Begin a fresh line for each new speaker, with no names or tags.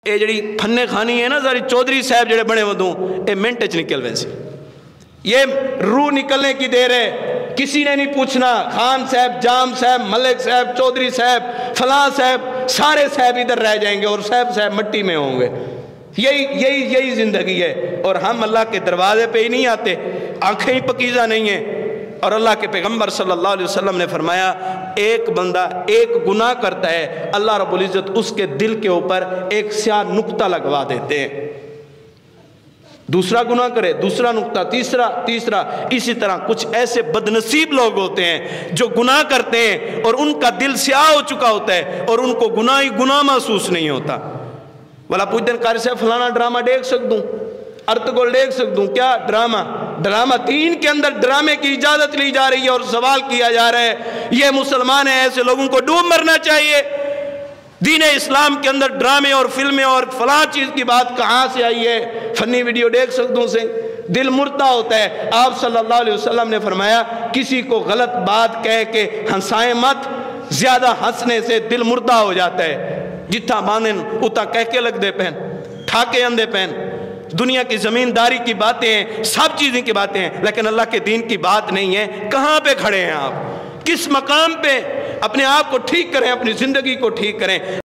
یہ جڑی فنے خانی ہے نا ساری چودھری صاحب جڑے بنے ودوں یہ منٹ چ نکل ویسے، یہ روح نکلنے کی دیر ہے، کسی نے نہیں پوچھنا خان صاحب، جام صاحب، ملک صاحب، چودھری صاحب، فلاں صاحب، سارے صاحب ادھر رہ جائیں گے اور صاحب مٹی میں ہوں گے۔ یہی زندگی ہے، اور ہم اللہ کے دروازے پہ ہی نہیں آتے، آنکھیں ہی پکیزہ نہیں ہیں۔ اور اللہ کے پیغمبر صلی اللہ علیہ وسلم نے فرمایا ایک بندہ ایک گناہ کرتا ہے، اللہ رب العزت اس کے دل کے اوپر ایک سیاہ نقطہ لگوا دیتے ہیں، دوسرا گناہ کرے دوسرا نقطہ، تیسرا، اسی طرح کچھ ایسے بدنصیب لوگ ہوتے ہیں جو گناہ کرتے ہیں اور ان کا دل سیاہ ہو چکا ہوتا ہے اور ان کو گناہ ہی گناہ محسوس نہیں ہوتا۔ والا پوچھتے ہیں قاری صاحب فلانا ڈرامہ دیکھ سکتوں، ارتگول دیکھ سکتوں، کیا ڈرامہ دین کے اندر ڈرامے کی اجازت لی جا رہی ہے اور سوال کیا جا رہا ہے یہ مسلمان ہیں، ایسے لوگوں کو ڈوب مرنا چاہیے۔ دین اسلام کے اندر ڈرامے اور فلمیں اور فلاں چیز کی بات کہاں سے آئی ہے؟ فنی ویڈیو دیکھ سکتوں سے دل مردہ ہوتا ہے۔ آپ صلی اللہ علیہ وسلم نے فرمایا کسی کو غلط بات کہہ کے ہنسائیں مت، زیادہ ہنسنے سے دل مردہ ہو جاتا ہے۔ جتھا مانن اتا کہہ کے لگ دے پہن، ٹھاکے اندے پہن، دنیا کی زمینداری کی باتیں ہیں، سب چیزیں کی باتیں ہیں، لیکن اللہ کے دین کی بات نہیں ہے۔ کہاں پہ کھڑے ہیں آپ؟ کس مقام پہ؟ اپنے آپ کو ٹھیک کریں، اپنی زندگی کو ٹھیک کریں۔